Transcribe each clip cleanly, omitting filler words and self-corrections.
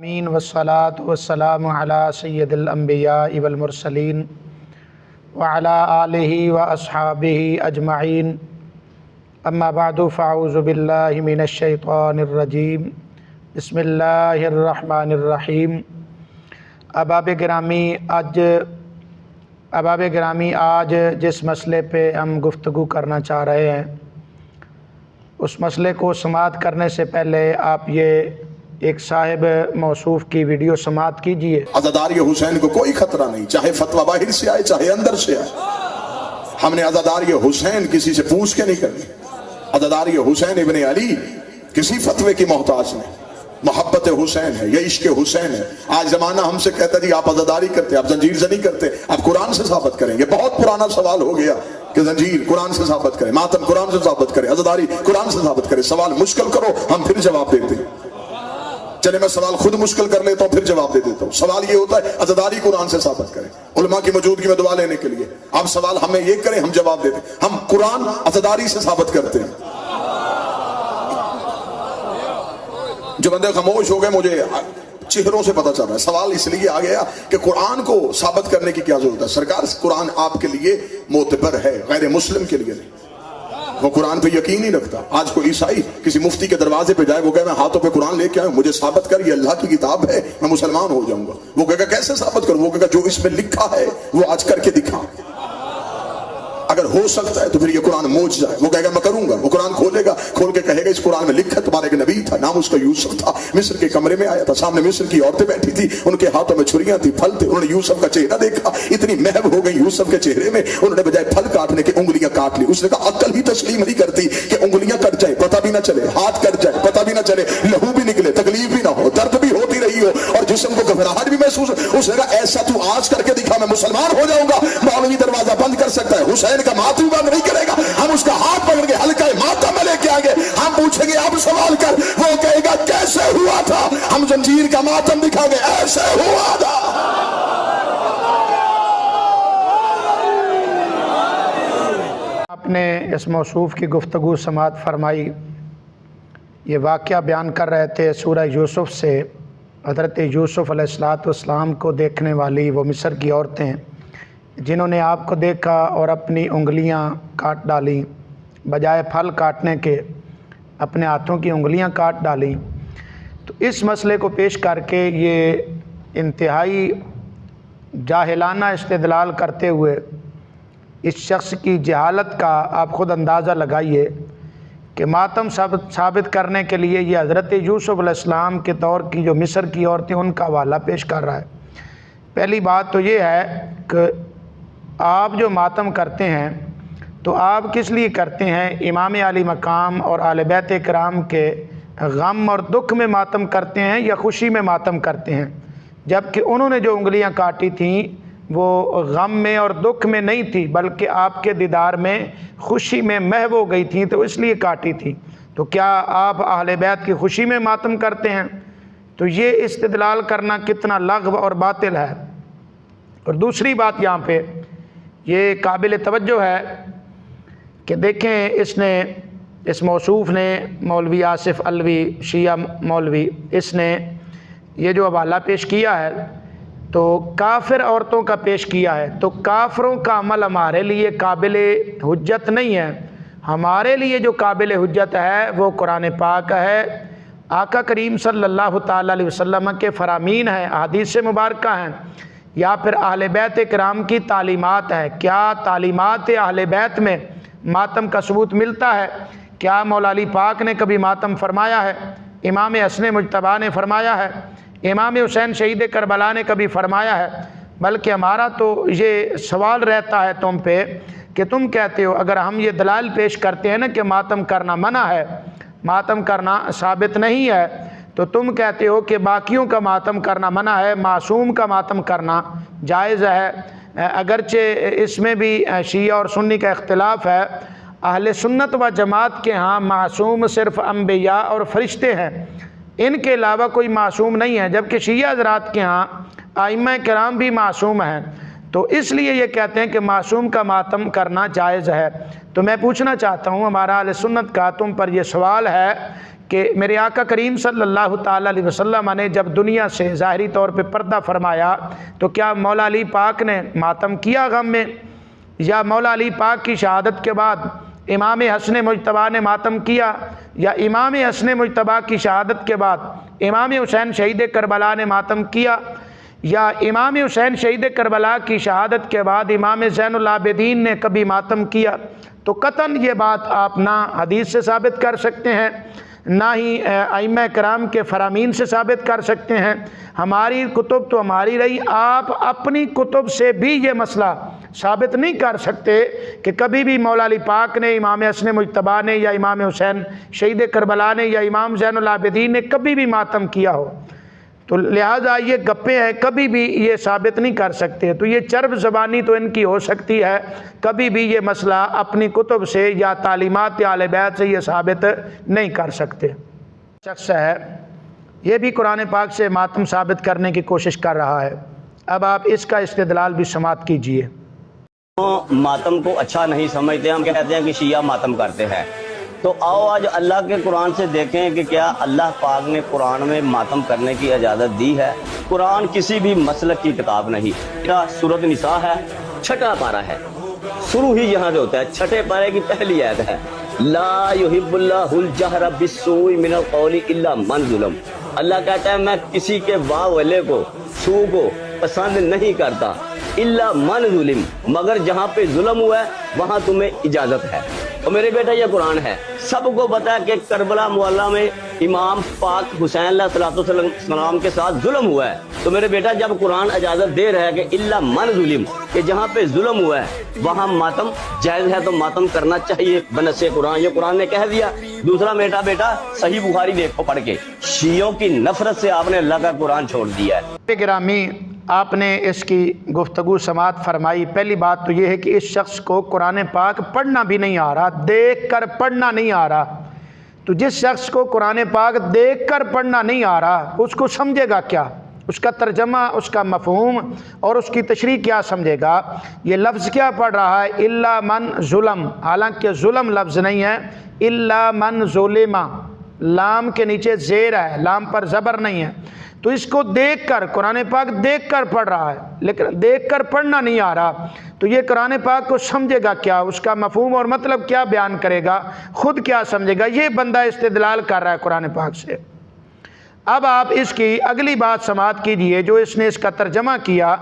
آمین والصلاة والسلام علی سید الانبیاء والمرسلین وعلی آلہ واصحابہ اجمعین اما بعد فاعوذ باللہ من الشیطان الرجیم بسم اللہ الرحمن الرحیم۔ احباب گرامی آج جس مسئلے پہ ہم گفتگو کرنا چاہ رہے ہیں اس مسئلے کو سماعت کرنے سے پہلے آپ یہ ایک صاحب موصوف کی ویڈیو سماعت کیجئے۔ عزاداری حسین کو کوئی خطرہ نہیں، چاہے فتویٰ باہر سے آئے چاہے اندر سے آئے۔ ہم نے عزاداری حسین کسی سے پوچھ کے نہیں کرنی۔ عزاداری حسین ابن علی کسی فتوے کی محتاج نہیں۔ محبت حسین ہے، یہ عشق حسین ہے۔ آج زمانہ ہم سے کہتا ہے جی آپ عزاداری کرتے، آپ زنجیر زنی کرتے، آپ قرآن سے ثابت کریں۔ یہ بہت پرانا سوال ہو گیا کہ زنجیر قرآن سے ثابت کریں، ماتم قرآن سے ثابت کریں، عزاداری قرآن سے ثابت کریں۔ سوال مشکل کرو، ہم پھر جواب دیتے ہیں۔ چلے میں سوال خود مشکل کر لیتا ہوں پھر جواب دے دیتا ہوں۔ سوال یہ ہوتا ہے عزاداری قرآن سے ثابت کریں، علماء کی موجودگی میں دعا لینے کے لیے۔ آپ سوال ہمیں یہ کریں، ہم جواب دیتے ہیں۔ ہم قرآن عزاداری سے ثابت کرتے ہیں۔ جو بندے خاموش ہو گئے مجھے چہروں سے پتہ چل رہا ہے، سوال اس لیے آ گیا کہ قرآن کو ثابت کرنے کی کیا ضرورت ہے؟ سرکار قرآن آپ کے لیے معتبر ہے، غیر مسلم کے لیے نہیں۔ وہ قرآن پہ یقین نہیں رکھتا۔ آج کوئی عیسائی کسی مفتی کے دروازے پہ جائے، وہ کہے میں ہاتھوں پہ قرآن لے کے آیا ہوں، مجھے ثابت کر یہ اللہ کی کتاب ہے، میں مسلمان ہو جاؤں گا۔ وہ کہے گا کیسے ثابت کروں؟ وہ کہے گا جو اس میں لکھا ہے وہ آج کر کے دکھا۔ اگر ہو سکتا ہے تو پھر یہ قرآن موج جائے۔ وہ کہے گا میں کروں گا۔ وہ قرآن کھولے گا، کھول کے کہے گا اس قرآن میں لکھا تمہارے ایک نبی تھا، نام اس کا یوسف تھا، مصر کے کمرے میں آیا تھا، سامنے مصر کی عورتیں بیٹھی تھی، ان کے ہاتھوں میں چھریاں تھی، پھل تھے، انہوں نے یوسف کا چہرہ دیکھا، اتنی محو ہو گئی یوسف کے چہرے میں، انہوں نے بجائے پھل کاٹنے کے انگلیاں کاٹ لی۔ اس نے کہا عقل ہی تسلیم نہیں کرتی کہ انگلیاں کٹ جائے پتہ بھی نہ چلے، ہاتھ کٹ جائے پتہ بھی نہ چلے، لہو بھی نکلے تکلیف بھی نہ ہو، درد بھی ہوتی رہی ہو اور جسم کو گھبراہٹ بھی محسوس ہو۔ اس نے کہا ایسا تو آج کر کے دکھا، میں مسلمان ہو جاؤں گا۔ مولوی دروازہ بند کر سکتا ہے، حسین کا ماتم بند نہیں کرے گا۔ ہم اس کا ہاتھ پکڑ کے ہلکا ماتم میں لے کے آگے ہم پوچھیں گے اب سوال کر، وہ کہے گا کیسے ہوا تھا؟ ہم زنجیر کا ماتم دکھا گے ایسے ہوا تھا۔ آپ نے اس موصوف کی گفتگو سماعت فرمائی۔ یہ واقعہ بیان کر رہے تھے سورہ یوسف سے، حضرت یوسف علیہ السلام کو دیکھنے والی وہ مصر کی عورتیں جنہوں نے آپ کو دیکھا اور اپنی انگلیاں کاٹ ڈالیں، بجائے پھل کاٹنے کے اپنے ہاتھوں کی انگلیاں کاٹ ڈالیں۔ تو اس مسئلے کو پیش کر کے یہ انتہائی جاہلانہ استدلال کرتے ہوئے اس شخص کی جہالت کا آپ خود اندازہ لگائیے کہ ماتم ثابت کرنے کے لیے یہ حضرت یوسف علیہ السلام کے دور کی جو مصر کی عورتیں ان کا حوالہ پیش کر رہا ہے۔ پہلی بات تو یہ ہے کہ آپ جو ماتم کرتے ہیں تو آپ کس لیے کرتے ہیں؟ امام علی مقام اور اہل بیت کرام کے غم اور دکھ میں ماتم کرتے ہیں یا خوشی میں ماتم کرتے ہیں؟ جبکہ انہوں نے جو انگلیاں کاٹی تھیں وہ غم میں اور دکھ میں نہیں تھی بلکہ آپ کے دیدار میں خوشی میں محو ہو گئی تھیں تو اس لیے کاٹی تھیں۔ تو کیا آپ اہل بیت کی خوشی میں ماتم کرتے ہیں؟ تو یہ استدلال کرنا کتنا لغو اور باطل ہے۔ اور دوسری بات یہاں پہ یہ قابل توجہ ہے کہ دیکھیں اس موصوف نے مولوی آصف علوی شیعہ مولوی، اس نے یہ جو حوالہ پیش کیا ہے تو کافر عورتوں کا پیش کیا ہے۔ تو کافروں کا عمل ہمارے لیے قابل حجت نہیں ہے، ہمارے لیے جو قابل حجت ہے وہ قرآن پاک ہے، آقا کریم صلی اللہ تعالیٰ علیہ وسلم کے فرامین ہیں، احادیث مبارکہ ہیں، یا پھر اہل بیت کرام کی تعلیمات ہے۔ کیا تعلیمات اہل بیت میں ماتم کا ثبوت ملتا ہے؟ کیا مولا علی پاک نے کبھی ماتم فرمایا ہے؟ امام حسن مجتبیٰ نے فرمایا ہے؟ امام حسین شہید کربلا نے کبھی فرمایا ہے؟ بلکہ ہمارا تو یہ سوال رہتا ہے تم پہ کہ تم کہتے ہو اگر ہم یہ دلائل پیش کرتے ہیں نا کہ ماتم کرنا منع ہے، ماتم کرنا ثابت نہیں ہے، تو تم کہتے ہو کہ باقیوں کا ماتم کرنا منع ہے، معصوم کا ماتم کرنا جائز ہے۔ اگرچہ اس میں بھی شیعہ اور سنی کا اختلاف ہے، اہل سنت و جماعت کے ہاں معصوم صرف انبیاء اور فرشتے ہیں، ان کے علاوہ کوئی معصوم نہیں ہے، جبکہ شیعہ حضرات کے ہاں ائمہ کرام بھی معصوم ہیں، تو اس لیے یہ کہتے ہیں کہ معصوم کا ماتم کرنا جائز ہے۔ تو میں پوچھنا چاہتا ہوں ہمارا اہل سنت کا تم پر یہ سوال ہے کہ میرے آقا کریم صلی اللہ تعالیٰ علیہ وسلم نے جب دنیا سے ظاہری طور پہ پردہ فرمایا تو کیا مولا علی پاک نے ماتم کیا غم میں، یا مولا علی پاک کی شہادت کے بعد امام حسن مجتبیٰ نے ماتم کیا، یا امام حسن مجتبیٰ کی شہادت کے بعد امام حسین شہید کربلا نے ماتم کیا، یا امام حسین شہید کربلا کی شہادت کے بعد امام زین العابدین نے کبھی ماتم کیا؟ تو قطعاً یہ بات آپ نہ حدیث سے ثابت کر سکتے ہیں، نہ ہی ائمہ کرام کے فرامین سے ثابت کر سکتے ہیں۔ ہماری کتب تو ہماری رہی، آپ اپنی کتب سے بھی یہ مسئلہ ثابت نہیں کر سکتے کہ کبھی بھی مولا علی پاک نے، امام حسن مجتبیٰ نے، یا امام حسین شہید کربلا نے، یا امام زین العابدین نے کبھی بھی ماتم کیا ہو۔ تو لہٰذا یہ گپیں ہیں، کبھی بھی یہ ثابت نہیں کر سکتے۔ تو یہ چرب زبانی تو ان کی ہو سکتی ہے، کبھی بھی یہ مسئلہ اپنی کتب سے یا تعلیمات اہل بیت سے یہ ثابت نہیں کر سکتے۔ شخص ہے یہ بھی قرآن پاک سے ماتم ثابت کرنے کی کوشش کر رہا ہے، اب آپ اس کا استدلال بھی سماعت کیجئے۔ ماتم کو اچھا نہیں سمجھتے، ہم کہتے ہیں کہ شیعہ ماتم کرتے ہیں، تو آؤ آج اللہ کے قرآن سے دیکھیں کہ کیا اللہ پاک نے قرآن میں ماتم کرنے کی اجازت دی ہے۔ قرآن کسی بھی مسلک کی کتاب نہیں۔ سورۃ نساء ہے، 6واں پارہ ہے، شروع ہی یہاں سے ہوتا ہے، 6 پارے کی پہلی آیت ہے، لا یحب اللہ الجہر بالسوء من القول الا من ظلم۔ اللہ کہتا ہے میں کسی کے واہ ویلے کو، سو کو پسند نہیں کرتا، الا من ظلم، مگر جہاں پہ ظلم ہوا ہے وہاں تمہیں اجازت ہے۔ اور میرے بیٹا یہ قرآن ہے، سب کو پتا ہے کہ کربلا معلیٰ میں امام پاک حسین علیہ السلام کے ساتھ ظلم ہوا ہے۔ تو میرے بیٹا جب قرآن اجازت دے رہا ہے کہ الا من ظلم، کہ جہاں پہ ظلم ہوا ہے وہاں ماتم جائز ہے، تو ماتم کرنا چاہیے بنص قرآن، یہ قرآن نے کہہ دیا۔ دوسرا بیٹا صحیح بخاری دیکھو پڑھ کے، شیعوں کی نفرت سے آپ نے اللہ کا قرآن چھوڑ دیا ہے۔ گرامی، آپ نے اس کی گفتگو سماعت فرمائی۔ پہلی بات تو یہ ہے کہ اس شخص کو قرآن پاک پڑھنا بھی نہیں آ رہا، دیکھ کر پڑھنا نہیں آ رہا۔ تو جس شخص کو قرآن پاک دیکھ کر پڑھنا نہیں آ رہا، اس کو سمجھے گا کیا؟ اس کا ترجمہ، اس کا مفہوم اور اس کی تشریح کیا سمجھے گا؟ یہ لفظ کیا پڑھ رہا ہے؟ الا من ظلم، حالانکہ ظلم لفظ نہیں ہے، الا من ظلم، لام کے نیچے زیر ہے، لام پر زبر نہیں ہے۔ تو اس کو دیکھ کر، قرآن پاک دیکھ کر پڑھ رہا ہے، لیکن دیکھ کر پڑھنا نہیں آ رہا، تو یہ قرآن پاک کو سمجھے گا کیا؟ اس کا مفہوم اور مطلب کیا بیان کرے گا؟ خود کیا سمجھے گا؟ یہ بندہ استدلال کر رہا ہے قرآن پاک سے۔ اب آپ اس کی اگلی بات سماعت کیجئے، جو اس نے اس کا ترجمہ کیا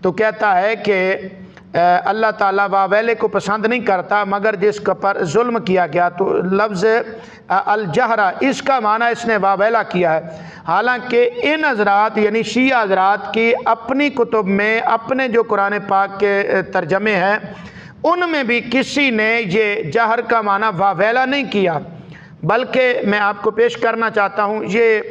تو کہتا ہے کہ اللہ تعالیٰ واویلے کو پسند نہیں کرتا مگر جس پر ظلم کیا گیا۔ تو لفظ الجہرہ اس کا معنی اس نے واویلا کیا ہے، حالانکہ ان حضرات یعنی شیعہ حضرات کی اپنی کتب میں اپنے جو قرآن پاک کے ترجمے ہیں ان میں بھی کسی نے یہ جہر کا معنی واویلا نہیں کیا، بلکہ میں آپ کو پیش کرنا چاہتا ہوں، یہ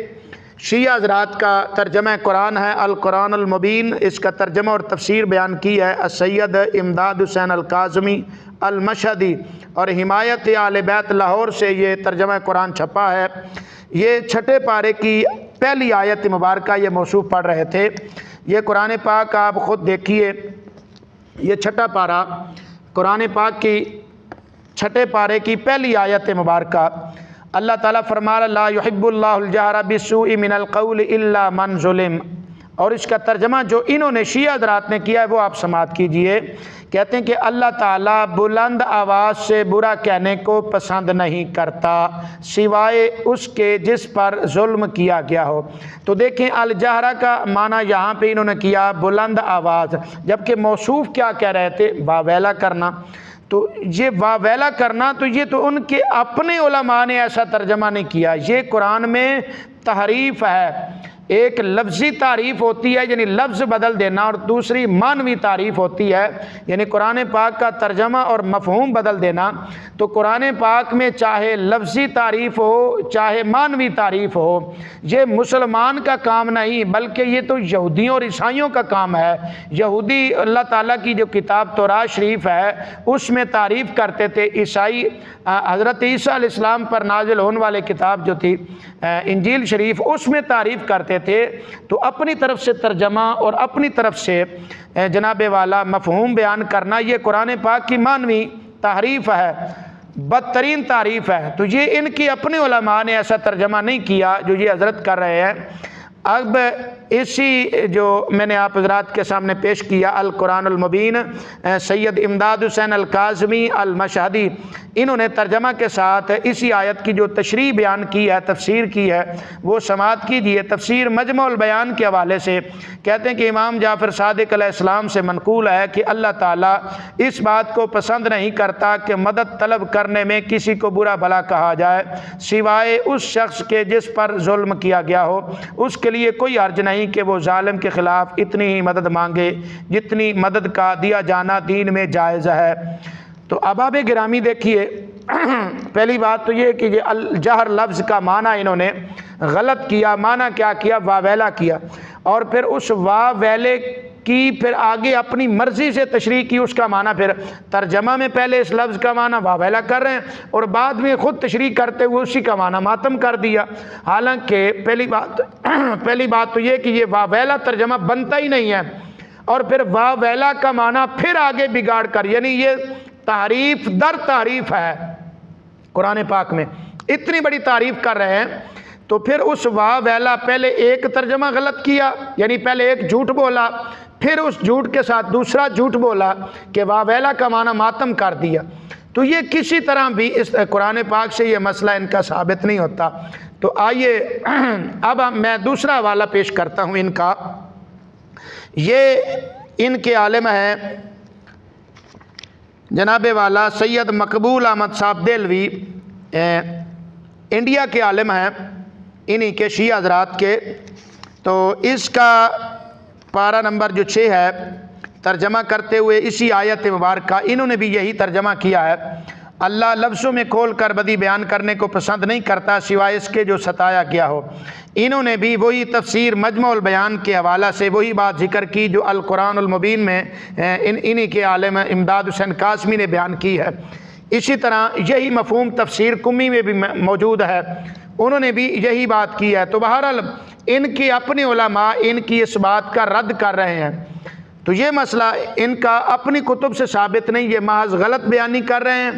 شیعہ حضرات کا ترجمہ قرآن ہے القرآن المبین، اس کا ترجمہ اور تفسیر بیان کی ہے السید امداد حسین الکاظمی المشہدی، اور حمایت اہل بیت لاہور سے یہ ترجمہ قرآن چھپا ہے۔ یہ 6 پارے کی پہلی آیت مبارکہ یہ موصوف پڑھ رہے تھے۔ یہ قرآن پاک آپ خود دیکھیے، یہ 6واں پارہ قرآن پاک کی 6 پارے کی پہلی آیت مبارکہ، اللہ تعالیٰ فرما رہا لا یحب اللہ الجہر بالسوء من القول الا من ظلم، اور اس کا ترجمہ جو انہوں نے شیعہ حضرات نے کیا ہے وہ آپ سماعت کیجئے۔ کہتے ہیں کہ اللہ تعالیٰ بلند آواز سے برا کہنے کو پسند نہیں کرتا سوائے اس کے جس پر ظلم کیا گیا ہو۔ تو دیکھیں الجہرہ کا معنی یہاں پہ انہوں نے کیا بلند آواز، جبکہ موصوف کیا کہہ رہے تھے؟ واویلا کرنا۔ تو یہ واویلا کرنا تو یہ تو ان کے اپنے علماء نے ایسا ترجمہ نہیں کیا، یہ قرآن میں تحریف ہے۔ ایک لفظی تعریف ہوتی ہے یعنی لفظ بدل دینا، اور دوسری معنوی تعریف ہوتی ہے یعنی قرآن پاک کا ترجمہ اور مفہوم بدل دینا۔ تو قرآن پاک میں چاہے لفظی تعریف ہو چاہے معنوی تعریف ہو، یہ مسلمان کا کام نہیں بلکہ یہ تو یہودیوں اور عیسائیوں کا کام ہے۔ یہودی اللہ تعالیٰ کی جو کتاب تورات شریف ہے اس میں تعریف کرتے تھے، عیسائی حضرت عیسیٰ علیہ السلام پر نازل ہونے والے کتاب جو تھی انجیل شریف اس میں تعریف کرتے تھے۔ تو اپنی طرف سے ترجمہ اور اپنی طرف سے جناب والا مفہوم بیان کرنا یہ قرآن پاک کی معنوی تحریف ہے۔ بدترین تعریف ہے۔ تو یہ ان کی اپنے علماء نے ایسا ترجمہ نہیں کیا جو یہ حضرت کر رہے ہیں۔ اب اسی جو میں نے آپ حضرات کے سامنے پیش کیا القرآن المبین، سید امداد حسین الکاظمی المشہدی، انہوں نے ترجمہ کے ساتھ اسی آیت کی جو تشریح بیان کی ہے، تفسیر کی ہے، وہ سماعت کیجیے۔ تفسیر مجمع البیان کے حوالے سے کہتے ہیں کہ امام جعفر صادق علیہ السلام سے منقول ہے کہ اللہ تعالیٰ اس بات کو پسند نہیں کرتا کہ مدد طلب کرنے میں کسی کو برا بھلا کہا جائے سوائے اس شخص کے جس پر ظلم کیا گیا ہو۔ اس کے لیے کوئی حرج نہیں کہ وہ ظالم کے خلاف اتنی ہی مدد مانگے جتنی مدد کا دیا جانا دین میں جائز ہے۔ تو احباب گرامی دیکھیے، پہلی بات تو یہ کہ یہ الجہر لفظ کا معنی انہوں نے غلط کیا۔ معنی کیا کیا؟ واویلا کیا، اور پھر اس واویلے کی پھر آگے اپنی مرضی سے تشریح کی۔ اس کا معنی پھر ترجمہ میں پہلے اس لفظ کا معنی واویلا کر رہے ہیں اور بعد میں خود تشریح کرتے ہوئے اسی کا معنی ماتم کر دیا۔ حالانکہ پہلی بات تو یہ کہ یہ واویلا ترجمہ بنتا ہی نہیں ہے، اور پھر واویلا کا معنی پھر آگے بگاڑ کر، یعنی یہ تعریف در تعریف ہے قرآن پاک میں، اتنی بڑی تعریف کر رہے ہیں۔ تو پھر اس واویلا پہلے ایک ترجمہ غلط کیا، یعنی پہلے ایک جھوٹ بولا، پھر اس جھوٹ کے ساتھ دوسرا جھوٹ بولا کہ واویلا کا معنی ماتم کر دیا۔ تو یہ کسی طرح بھی اس قرآن پاک سے یہ مسئلہ ان کا ثابت نہیں ہوتا۔ تو آئیے اب میں دوسرا حوالہ پیش کرتا ہوں ان کا۔ یہ ان کے عالم ہیں جناب والا سید مقبول احمد صاحب دہلوی، انڈیا کے عالم ہیں، انہی کے شیعہ حضرات کے۔ تو اس کا پارہ نمبر جو 6 ہے، ترجمہ کرتے ہوئے اسی آیت مبارکہ انہوں نے بھی یہی ترجمہ کیا ہے۔ اللہ لفظوں میں کھول کر بدی بیان کرنے کو پسند نہیں کرتا سوائے اس کے جو ستایا گیا ہو۔ انہوں نے بھی وہی تفسیر مجمع البیان کے حوالہ سے وہی بات ذکر کی جو القرآن المبین میں انہی کے عالم امداد حسین قاسمی نے بیان کی ہے۔ اسی طرح یہی مفہوم تفسیر کمی میں بھی موجود ہے، انہوں نے بھی یہی بات کی ہے۔ تو بہرحال ان کی اپنے علماء ان کی اس بات کا رد کر رہے ہیں۔ تو یہ مسئلہ ان کا اپنی کتب سے ثابت نہیں، یہ محض غلط بیانی کر رہے ہیں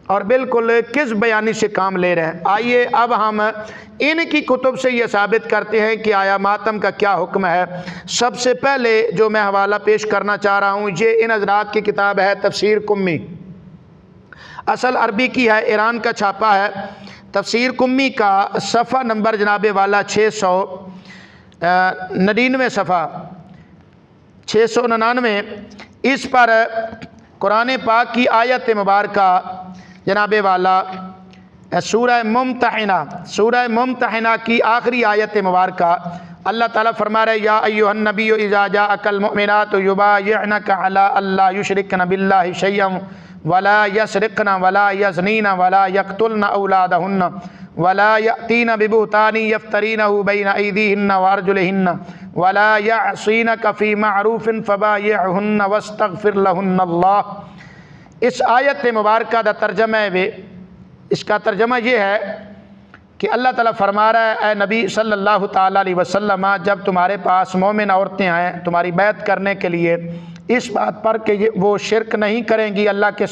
اور بالکل کس بیانی سے کام لے رہے ہیں۔ آئیے اب ہم ان کی کتب سے یہ ثابت کرتے ہیں کہ آیا ماتم کا کیا حکم ہے۔ سب سے پہلے جو میں حوالہ پیش کرنا چاہ رہا ہوں یہ ان حضرات کی کتاب ہے تفسیر کمی، اصل عربی کی ہے، ایران کا چھاپا ہے۔ تفسیر کمی کا صفحہ نمبر جناب والا 699 صفحہ 699، اس پر قرآن پاک کی آیت مبارکہ جناب والا سورہ ممتحنہ کی آخری آیت مبارکہ اللہ تعالیٰ فرما رہے یا ایھا النبی اذا جاءک المؤمنات یبایعنک علی الا یشرکن باللہ شیئا ولا یسرقن ولا یزنین ولا یقتلن اولادہن ولا یأتین ببہتان یفترینہ بین ایدیہن وارجلہن ولا یعصینک فی معروف فبایعہن واستغفر لہن اللہ۔ اس آیت مبارکہ دا ترجمہ ہے، اس کا ترجمہ یہ ہے کہ اللہ تعالیٰ فرما رہا ہے اے نبی صلی اللہ تعالیٰ علیہ وسلم، جب تمہارے پاس مومن عورتیں آئیں تمہاری بیعت کرنے کے لیے اس بات پر کہ وہ شرک نہیں کریں گی اللہ کے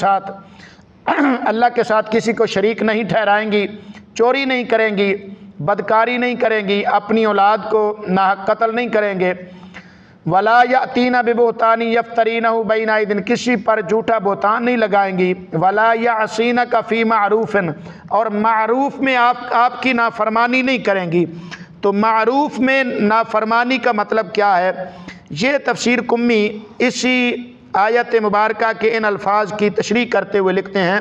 ساتھ کسی کو شریک نہیں ٹھہرائیں گی، چوری نہیں کریں گی، بدکاری نہیں کریں گی، اپنی اولاد کو ناحق قتل نہیں کریں گے، ولا یاتین ببہتان یفترینہ بین ایدین، کسی پر جھوٹا بہتان نہیں لگائیں گی، ولا یعصینک فی معروف، اور معروف میں آپ کی نافرمانی نہیں کریں گی۔ تو معروف میں نافرمانی کا مطلب کیا ہے؟ یہ تفسیر کمی اسی آیت مبارکہ کے ان الفاظ کی تشریح کرتے ہوئے لکھتے ہیں،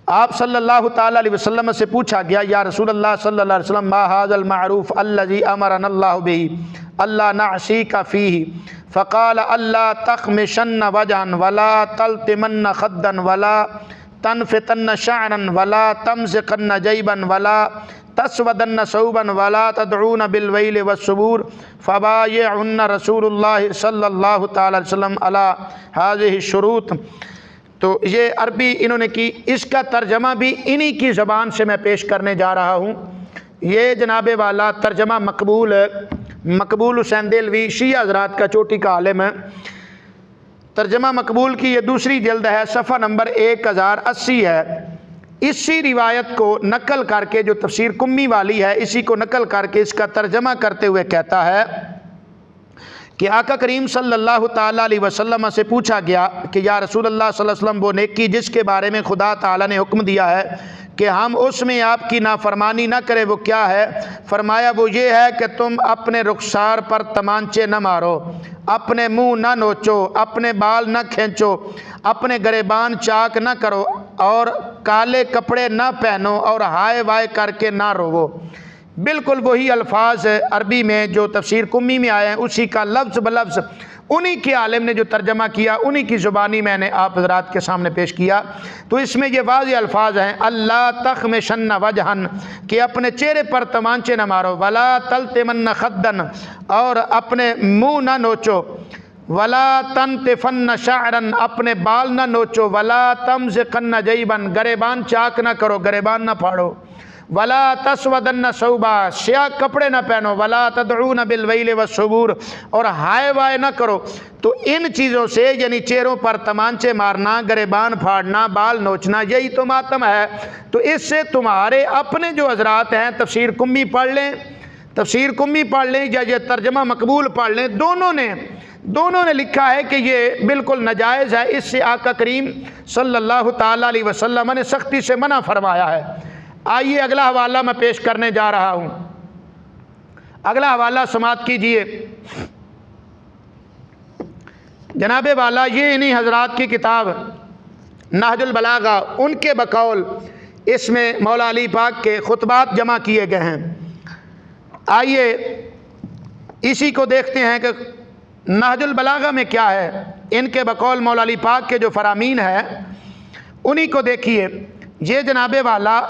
آپ صلی اللہ تعالیٰ علیہ وسلم سے پوچھا گیا یا رسول اللہ صلی اللہ علیہ وسلم ما ھذا المعروف الذی امرنا اللہ بہ اللہ نعصیک فیہ، فقال اللہ تخمشن وجہا ولا تلتمن خدا ولا تنفتن شعرا ولا تمزقن جیبا ولا تسودن ثوبا ولا تدعون بالویل والثبور فبایعہن رسول اللہ صلی اللہ تعالیٰ علیہ وسلم علی ھذہ الشروط۔ تو یہ عربی انہوں نے کی، اس کا ترجمہ بھی انہی کی زبان سے میں پیش کرنے جا رہا ہوں۔ یہ جناب والا ترجمہ مقبول حسین دہلوی شیعہ حضرات کا چوٹی کا عالم ہے۔ ترجمہ مقبول کی یہ دوسری جلد ہے، صفحہ نمبر 1080 ہے۔ اسی روایت کو نقل کر کے، جو تفسیر قمی والی ہے، اسی کو نقل کر کے اس کا ترجمہ کرتے ہوئے کہتا ہے کہ آقا کریم صلی اللہ تعالیٰ علیہ وسلم سے پوچھا گیا کہ یا رسول اللہ صلی اللہ علیہ وسلم، وہ نیکی جس کے بارے میں خدا تعالیٰ نے حکم دیا ہے کہ ہم اس میں آپ کی نافرمانی نہ کریں، وہ کیا ہے؟ فرمایا وہ یہ ہے کہ تم اپنے رخسار پر تمانچے نہ مارو، اپنے منہ نہ نوچو، اپنے بال نہ کھینچو، اپنے گریبان چاک نہ کرو، اور کالے کپڑے نہ پہنو، اور ہائے وائے کر کے نہ روو۔ بالکل وہی الفاظ عربی میں جو تفسیر قمی میں آئے ہیں، اسی کا لفظ بلفظ انہی کے عالم نے جو ترجمہ کیا، انہی کی زبانی میں نے آپ حضرات کے سامنے پیش کیا۔ تو اس میں یہ واضح الفاظ ہیں، اللہ تخمشن وجہن، کہ اپنے چہرے پر تمانچے نہ مارو، ولا تلتمن خدن، اور اپنے منہ نہ نوچو، ولا تنتفن شعرن، اپنے بال نہ نوچو، ولا تمزقن جیبن، گریبان چاک نہ کرو، گریبان نہ پھاڑو، ولا تسودن ثوبا، سیاہ کپڑے نہ پہنو، ولا تدعون بالویل والثبور، اور ہائے وائے نہ کرو۔ تو ان چیزوں سے، یعنی چہروں پر تمانچے مارنا، گریبان پھاڑنا، بال نوچنا، یہی تو ماتم ہے۔ تو اس سے تمہارے اپنے جو حضرات ہیں، تفسیر قمی پڑھ لیں، تفسیر قمی پڑھ لیں یا یہ ترجمہ مقبول پڑھ لیں، دونوں نے لکھا ہے کہ یہ بالکل ناجائز ہے، اس سے آقا کریم صلی اللہ تعالیٰ علیہ وسلم نے سختی سے منع فرمایا ہے۔ آئیے اگلا حوالہ میں پیش کرنے جا رہا ہوں، اگلا حوالہ سماعت کیجئے۔ جناب والا، یہ انہی حضرات کی کتاب نہج البلاغہ، ان کے بقول اس میں مولا علی پاک کے خطبات جمع کیے گئے ہیں۔ آئیے اسی کو دیکھتے ہیں کہ نہج البلاغہ میں کیا ہے۔ ان کے بقول مولا علی پاک کے جو فرامین ہے، انہی کو دیکھیے۔ یہ جناب والا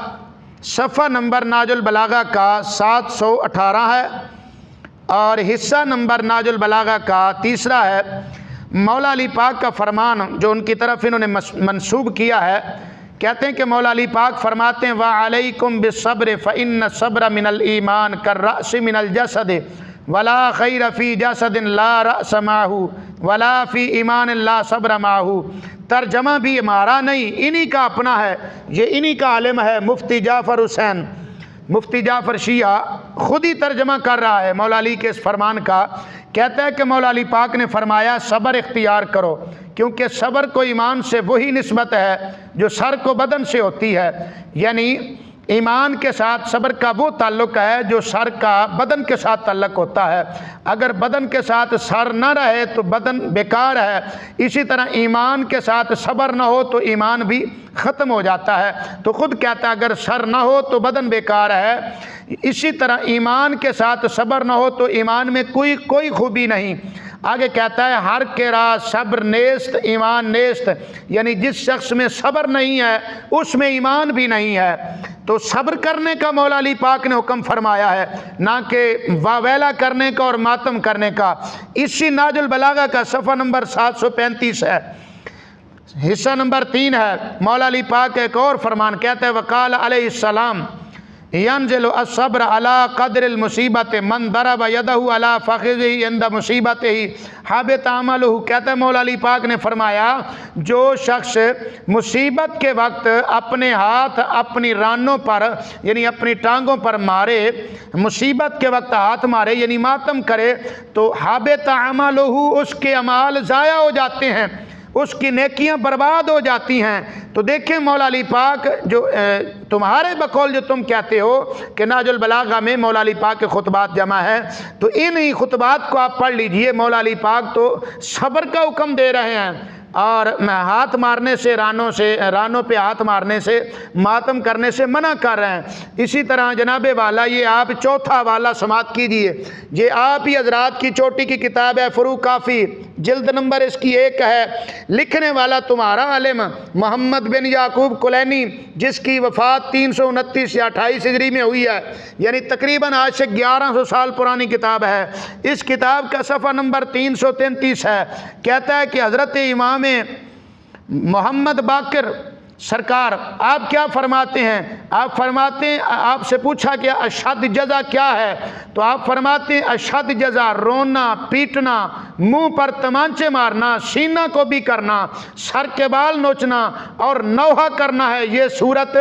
صفحہ نمبر نہج البلاغہ کا 718 ہے، اور حصہ نمبر نہج البلاغہ کا 3 ہے۔ مولا علی پاک کا فرمان جو ان کی طرف انہوں نے منسوب کیا ہے، کہتے ہیں کہ مولا علی پاک فرماتے ہیں وَعَلَيْكُمْ بِالصَّبْرِ فَإِنَّ الصَّبْرَ مِنَ الْإِيمَانِ كَالرَّأْسِ مِنَ الْجَسَدِ وَلَا خَيْرَ فِي جَسَدٍ لَا رَأْسَ مَعَهُ وَلَا فِي ایمان لَا صَبْرَ مَعَهُ۔ ترجمہ بھی ہمارا نہیں، انہی کا اپنا ہے، یہ انہی کا عالم ہے مفتی جعفر حسین، مفتی جعفر شیعہ خود ہی ترجمہ کر رہا ہے مولا علی کے اس فرمان کا۔ کہتا ہے کہ مولا علی پاک نے فرمایا صبر اختیار کرو، کیونکہ صبر کو ایمان سے وہی نسبت ہے جو سر کو بدن سے ہوتی ہے، یعنی ایمان کے ساتھ صبر کا وہ تعلق ہے جو سر کا بدن کے ساتھ تعلق ہوتا ہے۔ اگر بدن کے ساتھ سر نہ رہے تو بدن بیکار ہے، اسی طرح ایمان کے ساتھ صبر نہ ہو تو ایمان بھی ختم ہو جاتا ہے۔ تو خود کہتا ہے اگر سر نہ ہو تو بدن بیکار ہے، اسی طرح ایمان کے ساتھ صبر نہ ہو تو ایمان میں کوئی خوبی نہیں۔ آگے کہتا ہے ہر کے راز صبر نیست ایمان نیست، یعنی جس شخص میں صبر نہیں ہے اس میں ایمان بھی نہیں ہے۔ تو صبر کرنے کا مولا علی پاک نے حکم فرمایا ہے، نہ کہ واویلا کرنے کا اور ماتم کرنے کا۔ اسی نہج البلاغہ کا صفحہ نمبر 735 ہے، حصہ نمبر 3 ہے۔ مولا علی پاک ایک اور فرمان کہتا ہے وقال علیہ السلام ینزل الصبر علی قدر المصیبت من ضرب یدہ علی فخذہ عند مصیبتہ حبط عملہ۔ کہتا ہے مولا علی پاک نے فرمایا جو شخص مصیبت کے وقت اپنے ہاتھ اپنی رانوں پر یعنی اپنی ٹانگوں پر مارے، مصیبت کے وقت ہاتھ مارے یعنی ماتم کرے، تو حبط عملہ، اس کے اعمال ضائع ہو جاتے ہیں، اس کی نیکیاں برباد ہو جاتی ہیں۔ تو دیکھیں مولا علی پاک جو تمہارے بقول جو تم کہتے ہو کہ نہج البلاغہ میں مولا علی پاک کے خطبات جمع ہے، تو انہی خطبات کو آپ پڑھ لیجئے۔ مولا علی پاک تو صبر کا حکم دے رہے ہیں، اور ہاتھ مارنے سے رانوں پہ ہاتھ مارنے سے ماتم کرنے سے منع کر رہے ہیں۔ اسی طرح جناب والا یہ آپ چوتھا حوالہ سماعت کیجئے، یہ آپ ہی حضرات کی چوٹی کی کتاب ہے فروق کافی، جلد نمبر اس کی 1 ہے۔ لکھنے والا تمہارا عالم محمد بن یعقوب کلینی، جس کی وفات 329 یا 28 ہجری میں ہوئی ہے، یعنی تقریباً آج سے 1100 سال پرانی کتاب ہے۔ اس کتاب کا صفحہ نمبر 333 ہے۔ کہتا ہے کہ حضرت امام محمد باقر سرکار آپ کیا فرماتے ہیں؟ آپ فرماتے ہیں، آپ سے پوچھا کہ اشد جزا کیا ہے؟ تو آپ فرماتے ہیں اشد جزا رونا، پیٹنا، منہ پر تمانچے مارنا، سینہ کو بھی کرنا، سر کے بال نوچنا اور نوحہ کرنا ہے۔ یہ صورت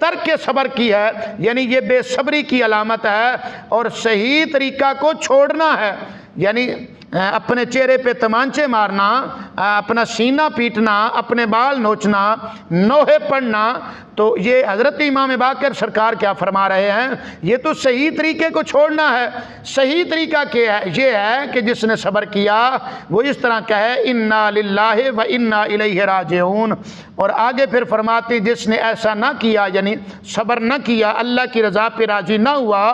ترک صبر کی ہے، یعنی یہ بے صبری کی علامت ہے، اور صحیح طریقہ کو چھوڑنا ہے، یعنی اپنے چہرے پہ تمانچے مارنا، اپنا سینہ پیٹنا، اپنے بال نوچنا، نوحے پڑھنا۔ تو یہ حضرت امام باقر سرکار کیا فرما رہے ہیں؟ یہ تو صحیح طریقے کو چھوڑنا ہے۔ صحیح طریقہ کیا ہے؟ یہ ہے کہ جس نے صبر کیا وہ اس طرح کہے انا للہ و انا الیہ راجعون، اور آگے پھر فرماتے ہیں جس نے ایسا نہ کیا، یعنی صبر نہ کیا، اللہ کی رضا پہ راضی نہ ہوا،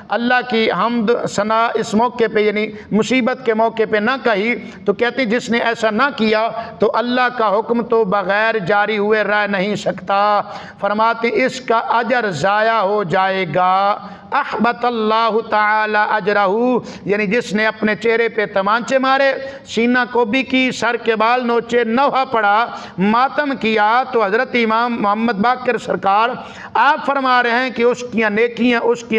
اللہ کی حمد ثنا اس موقع پہ یعنی مصیبت کے موقع پہ نہ کہی، تو کہتے ہیں جس نے ایسا نہ کیا تو اللہ کا حکم تو بغیر جاری ہوئے رہ نہیں سکتا۔ فرماتے اس کا اجر ضائع ہو جائے گا۔ احبط اللہ تعالی اجرہ، یعنی جس نے اپنے چہرے پہ تمانچے مارے، سینہ کوبی کی، سر کے بال نوچے، نوحہ پڑا، ماتم کیا، تو حضرت امام محمد باقر سرکار آپ فرما رہے ہیں کہ اس کی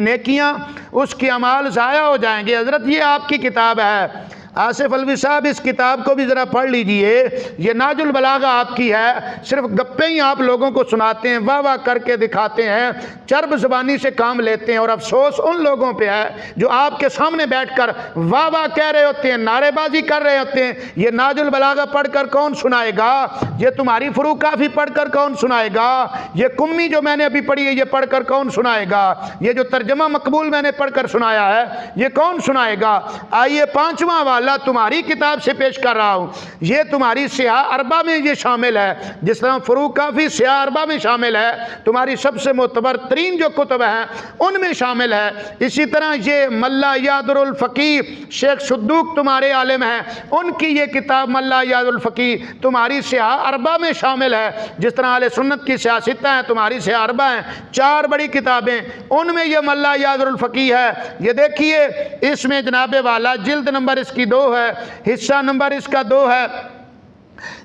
نیکیاں اس کی اعمال ضائع ہو جائیں گے۔ حضرت یہ آپ کی کتاب ہے، آصف الوی صاحب اس کتاب کو بھی ذرا پڑھ لیجئے، یہ ناج البلاغہ آپ کی ہے، صرف گپیں ہی آپ لوگوں کو سناتے ہیں، واہ واہ کر کے دکھاتے ہیں، چرب زبانی سے کام لیتے ہیں، اور افسوس ان لوگوں پہ ہے جو آپ کے سامنے بیٹھ کر واہ واہ کہہ رہے ہوتے ہیں، نعرے بازی کر رہے ہوتے ہیں۔ یہ ناج البلاغہ پڑھ کر کون سنائے گا؟ یہ تمہاری فروغ کافی پڑھ کر کون سنائے گا؟ یہ کمی جو میں نے ابھی پڑھی ہے یہ پڑھ کر کون سنائے گا؟ یہ جو ترجمہ مقبول میں نے پڑھ کر سنایا ہے یہ کون سنائے گا؟ آئیے پانچواں والا تمہاری کتاب سے پیش کر رہا ہوں، یہ تمہاری سیاہ اربع میں یہ شامل ہے، جس طرح فروغ کافی سیاہ اربع میں شامل ہے، تمہاری سب سے معتبر ترین جو کتب ہیں ان میں شامل ہے۔ اسی طرح یہ ملا یادر الفقی شیخ صدوق تمہارے عالم ہیں، ان کی یہ کتاب ملا یاد الفقی تمہاری سیاہ اربع میں شامل ہے، جس طرح اہل سنت کی سیاہ ستہ ہیں تمہاری سیاہ اربع ہیں، چار بڑی کتابیں، ان میں یہ ملا یاد الفقی ہے۔ یہ دیکھیے اس میں جناب والا جلد نمبر اس کی 2 ہے، حصہ نمبر اس کا 2 ہے۔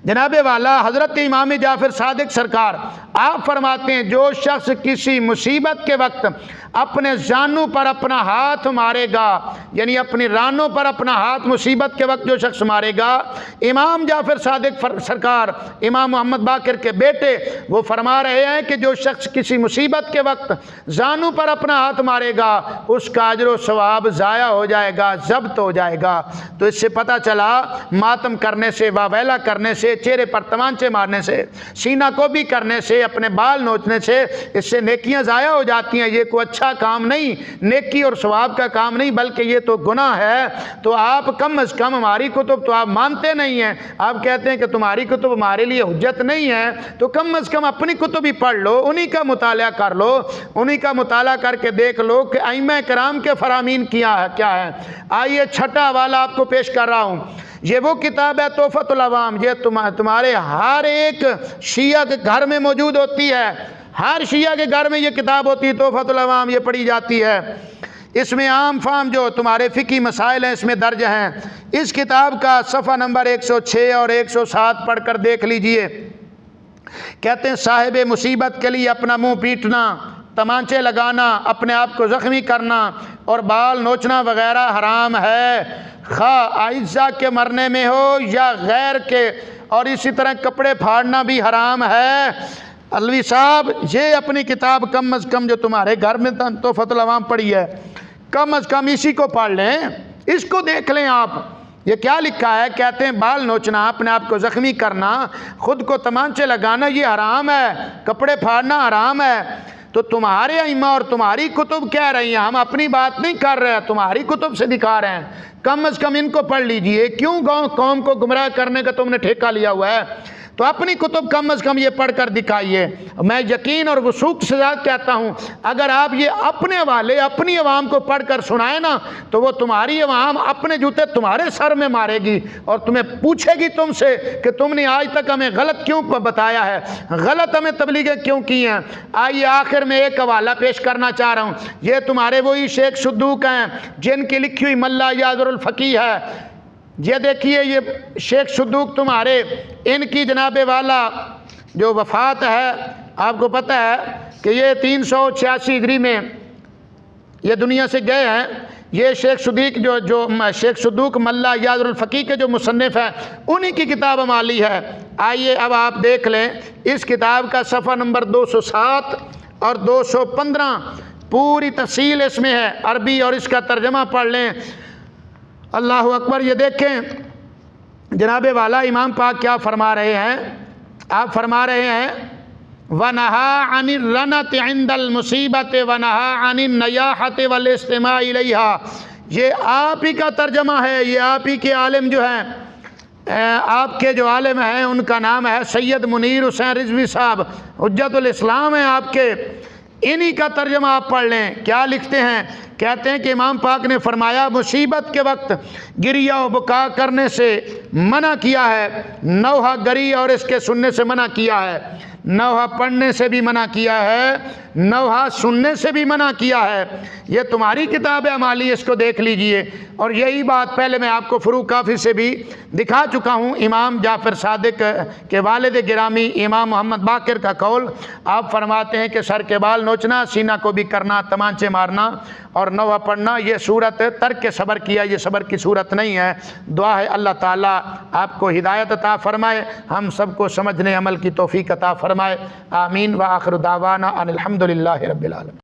جناب والا حضرت امام جعفر صادق سرکار آپ فرماتے ہیں جو شخص کسی مصیبت کے وقت اپنے زانوں پر اپنا ہاتھ مارے گا، یعنی اپنی رانوں پر اپنا ہاتھ مصیبت کے وقت جو شخص مارے گا، امام جعفر صادق سرکار امام محمد باقر کے بیٹے وہ فرما رہے ہیں کہ جو شخص کسی مصیبت کے وقت زانوں پر اپنا ہاتھ مارے گا اس کا اجر و ثواب ضائع ہو جائے گا، ضبط ہو جائے گا۔ تو اس سے پتہ چلا ماتم کرنے سے، واویلا کرنے سے، چہرے پر تمانچے مارنے سے، سینہ کو بھی کرنے سے، اپنے بال نوچنے سے، اس سے نیکیاں ضائع ہو جاتی ہیں۔ یہ کوئی اچھا کام نہیں، نیکی اور ثواب کا کام نہیں، بلکہ یہ تو گناہ ہے۔ تو آپ کم از کم ہماری کتب تو آپ مانتے نہیں ہیں، آپ کہتے ہیں کہ تمہاری کتب ہمارے لیے حجت نہیں ہے، تو کم از کم اپنی کتب ہی پڑھ لو، انہی کا مطالعہ کر لو، انہی کا مطالعہ کر کے دیکھ لو کہ ائمہ کرام کے فرامین کیا ہے۔ آئیے چھٹا والا آپ کو پیش کر رہا ہوں، یہ وہ کتاب ہے تحفۃ العوام، یہ تمہارے ہر ایک شیعہ کے گھر میں موجود ہوتی ہے، ہر شیعہ کے گھر میں یہ کتاب ہوتی ہے تحفۃ العوام، یہ پڑھی جاتی ہے۔ اس میں عام فام جو تمہارے فقہی مسائل ہیں اس میں درج ہیں۔ اس کتاب کا صفحہ نمبر 106 اور 107 پڑھ کر دیکھ لیجئے۔ کہتے ہیں صاحب مصیبت کے لیے اپنا منہ پیٹنا، تمانچے لگانا، اپنے آپ کو زخمی کرنا اور بال نوچنا وغیرہ حرام ہے، خواہ اعزہ کے مرنے میں ہو یا غیر کے، اور اسی طرح کپڑے پھاڑنا بھی حرام ہے۔ الوی صاحب یہ اپنی کتاب کم از کم جو تمہارے گھر میں تحفۃ العوام پڑھی ہے کم از کم اسی کو پڑھ لیں، اس کو دیکھ لیں آپ، یہ کیا لکھا ہے؟ کہتے ہیں بال نوچنا، اپنے آپ کو زخمی کرنا، خود کو تمانچے لگانا یہ حرام ہے، کپڑے پھاڑنا حرام ہے۔ تو تمہارے ائمہ اور تمہاری کتب کہہ رہی ہیں، ہم اپنی بات نہیں کر رہے ہیں، تمہاری کتب سے دکھا رہے ہیں، کم از کم ان کو پڑھ لیجئے۔ کیوں قوم کو گمراہ کرنے کا تم نے ٹھیکہ لیا ہوا ہے؟ تو اپنی کتب کم از کم یہ پڑھ کر دکھائیے۔ میں یقین اور وثوق سے ذات کہتا ہوں اگر آپ یہ اپنے حوالے اپنی عوام کو پڑھ کر سنائیں نا تو وہ تمہاری عوام اپنے جوتے تمہارے سر میں مارے گی اور تمہیں پوچھے گی تم سے کہ تم نے آج تک ہمیں غلط کیوں بتایا ہے، غلط ہمیں تبلیغیں کیوں کی ہیں۔ آئیے آخر میں ایک حوالہ پیش کرنا چاہ رہا ہوں، یہ تمہارے وہی شیخ صدوق ہیں جن کی لکھی ہوئی ملا یادر الفقی ہے۔ یہ دیکھیے یہ شیخ صدوق تمہارے، ان کی جناب والا جو وفات ہے آپ کو پتہ ہے کہ یہ 386 ہجری میں یہ دنیا سے گئے ہیں۔ یہ شیخ صدیق جو شیخ صدوق ملا یاد الفقی کے جو مصنف ہیں انہی کی کتاب مالی ہے۔ آئیے اب آپ دیکھ لیں اس کتاب کا صفحہ نمبر 207 اور 215 پوری تفصیل اس میں ہے، عربی اور اس کا ترجمہ پڑھ لیں۔ اللہ اکبر۔ یہ دیکھیں جناب والا امام پاک کیا فرما رہے ہیں، آپ فرما رہے ہیں وَنَهَا عَنِ الرَّنَةِ عِنْدَ الْمُصِيبَةِ وَنَهَا عَنِ النَّيَاحَةِ وَالْإِسْتِمَاعِ إِلَيْهَا۔ یہ آپ ہی کا ترجمہ ہے، یہ آپ ہی کے عالم جو ہیں، آپ کے جو عالم ہیں ان کا نام ہے سید منیر حسین رضوی صاحب، حجت الاسلام ہیں آپ کے، انہی کا ترجمہ آپ پڑھ لیں۔ کیا لکھتے ہیں؟ کہتے ہیں کہ امام پاک نے فرمایا مصیبت کے وقت گریہ و بکا کرنے سے منع کیا ہے، نوحہ گری اور اس کے سننے سے منع کیا ہے، نوحہ پڑھنے سے بھی منع کیا ہے، نوحہ سننے سے بھی منع کیا ہے۔ یہ تمہاری کتاب ہے مالی، اس کو دیکھ لیجئے۔ اور یہی بات پہلے میں آپ کو فروغ کافی سے بھی دکھا چکا ہوں، امام جعفر صادق کے والد گرامی امام محمد باقر کا قول، آپ فرماتے ہیں کہ سر کے بال نوچنا، سینہ کو بھی کرنا، تمانچے مارنا اور نوحہ پڑھنا یہ صورت ترک کے صبر کیا، یہ صبر کی صورت نہیں ہے۔ دعا ہے اللہ تعالیٰ آپ کو ہدایت عطا فرمائے، ہم سب کو سمجھنے عمل کی توفیق عطا فرمائے، آمین۔ وآخر دعوانا ان الحمدللہ رب العالمین۔